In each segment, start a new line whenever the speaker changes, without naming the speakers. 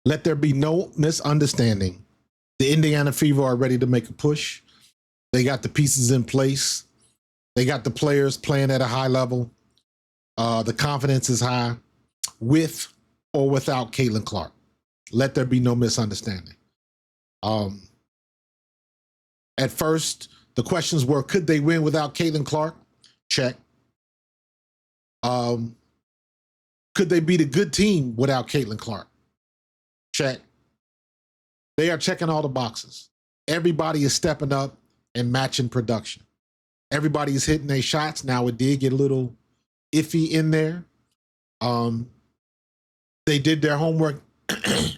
Let there be no misunderstanding. The Indiana Fever are ready to make a push. They got the pieces in place. They got the players playing at a high level. The confidence is high, with or without Caitlin Clark. Let there be no misunderstanding. At first, the questions were, could they win without Caitlin Clark? Check. Could they beat a good team without Caitlin Clark? Check. They are checking all the boxes. Everybody is stepping up and matching production. Everybody is hitting their shots. Now, it did get a little iffy in there. They did their homework,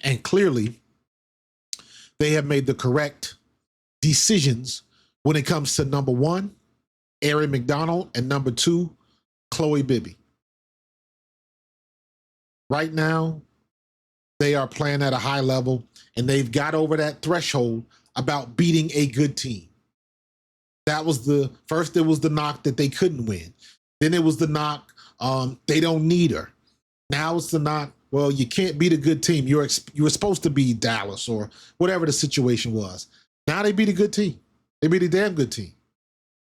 and clearly they have made the correct decisions when it comes to number one, Aari McDonald, and number two, Chloe Bibby. Right now, they are playing at a high level, and they've got over that threshold about beating a good team. That was first, it was the knock that they couldn't win. Then it was the knock, they don't need her. Now it's the knock, well, you can't beat a good team. You were supposed to beat Dallas or whatever the situation was. Now they beat a good team. They beat a damn good team.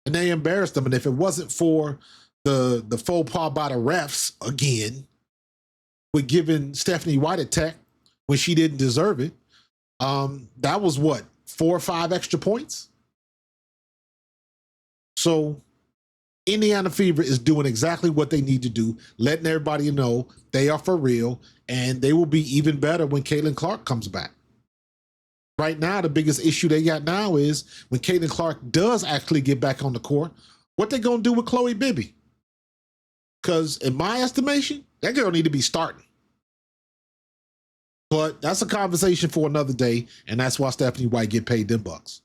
And they embarrassed them. And if it wasn't for the faux pas by the refs again, with giving Stephanie White a tech when she didn't deserve it, that was what, 4 or 5 extra points? So Indiana Fever is doing exactly what they need to do, letting everybody know they are for real, and they will be even better when Caitlin Clark comes back. Right now, the biggest issue they got now is when Caitlin Clark does actually get back on the court, what they going to do with Chloe Bibby? Because in my estimation, that girl need to be starting. But that's a conversation for another day, and that's why Stephanie White get paid them bucks.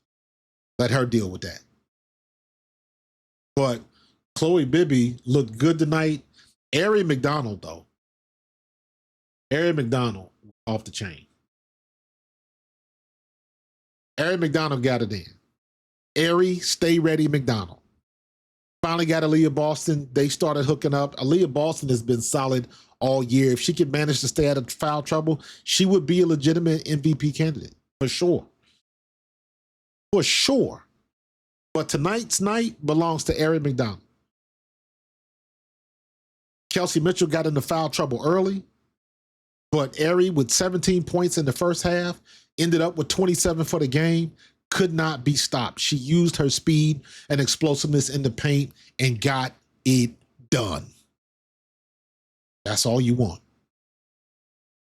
Let her deal with that. But Chloe Bibby looked good tonight. Aari McDonald, though. Aari McDonald off the chain. Aari McDonald got it in. Aari, stay ready, McDonald. Finally got Aliyah Boston. They started hooking up. Aliyah Boston has been solid all year. If she could manage to stay out of foul trouble, she would be a legitimate MVP candidate, for sure. For sure. But tonight's night belongs to Aari McDonald. Kelsey Mitchell got into foul trouble early, but Aari, with 17 points in the first half, ended up with 27 for the game, could not be stopped. She used her speed and explosiveness in the paint and got it done. That's all you want.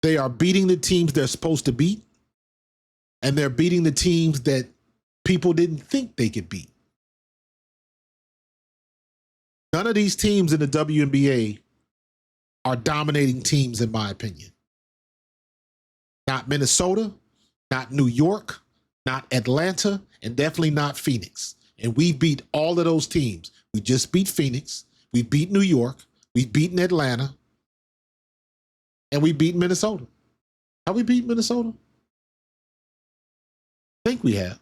They are beating the teams they're supposed to beat, and they're beating the teams that people didn't think they could beat. None of these teams in the WNBA are dominating teams, in my opinion. Not Minnesota, not New York, not Atlanta, and definitely not Phoenix. And we beat all of those teams. We just beat Phoenix. We beat New York. We've beaten Atlanta. And we beat Minnesota. Have we beat Minnesota? I think we have.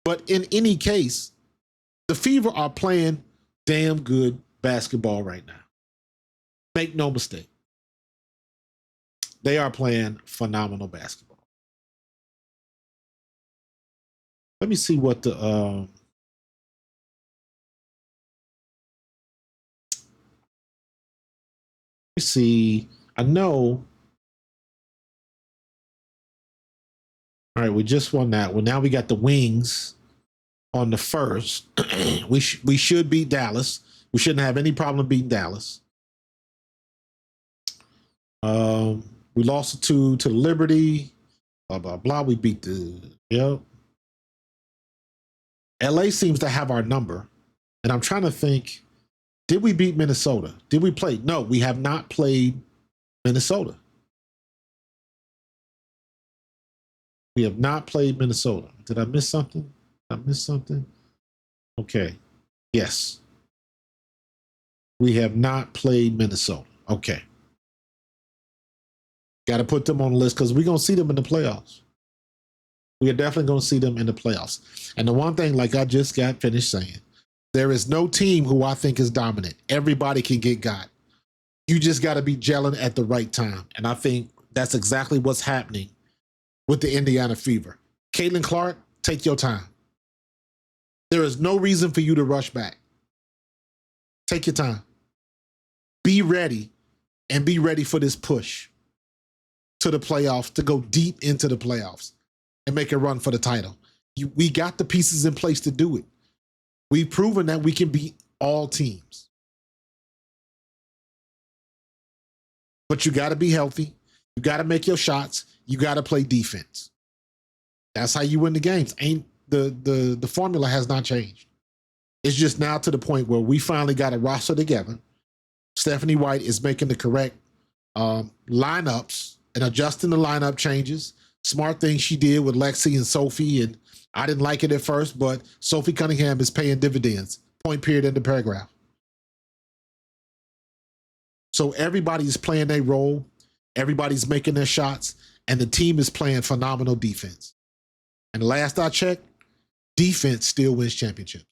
But in any case, the Fever are playing damn good basketball right now. Make no mistake. They are playing phenomenal basketball. Let me see what the let me see. I know. All right, we just won that one. Now we got the Wings on the first. we should beat Dallas. We shouldn't have any problem beating Dallas. We lost to Liberty. Blah blah blah. We beat the LA seems to have our number, and I'm trying to think. Did we beat Minnesota? Did we play? No, we have not played Minnesota. We have not played Minnesota. Did I miss something? Did I miss something? Okay. Yes. We have not played Minnesota. Okay. Got to put them on the list because we're going to see them in the playoffs. We are definitely going to see them in the playoffs. And the one thing, like I just got finished saying, there is no team who I think is dominant. Everybody can get got. You just got to be gelling at the right time. And I think that's exactly what's happening with the Indiana Fever. Caitlin Clark, take your time. There is no reason for you to rush back. Take your time. Be ready, and be ready for this push to the playoffs, to go deep into the playoffs and make a run for the title. We got the pieces in place to do it. We've proven that we can beat all teams. But you got to be healthy. You got to make your shots. You got to play defense. That's how you win the games. Ain't the formula has not changed. It's just now to the point where we finally got a roster together. Stephanie White is making the correct lineups and adjusting the lineup changes. Smart thing she did with Lexi and Sophie, and I didn't like it at first, but Sophie Cunningham is paying dividends. Point period in the paragraph. So everybody's playing their role. Everybody's making their shots, and the team is playing phenomenal defense. And last I checked, defense still wins championships.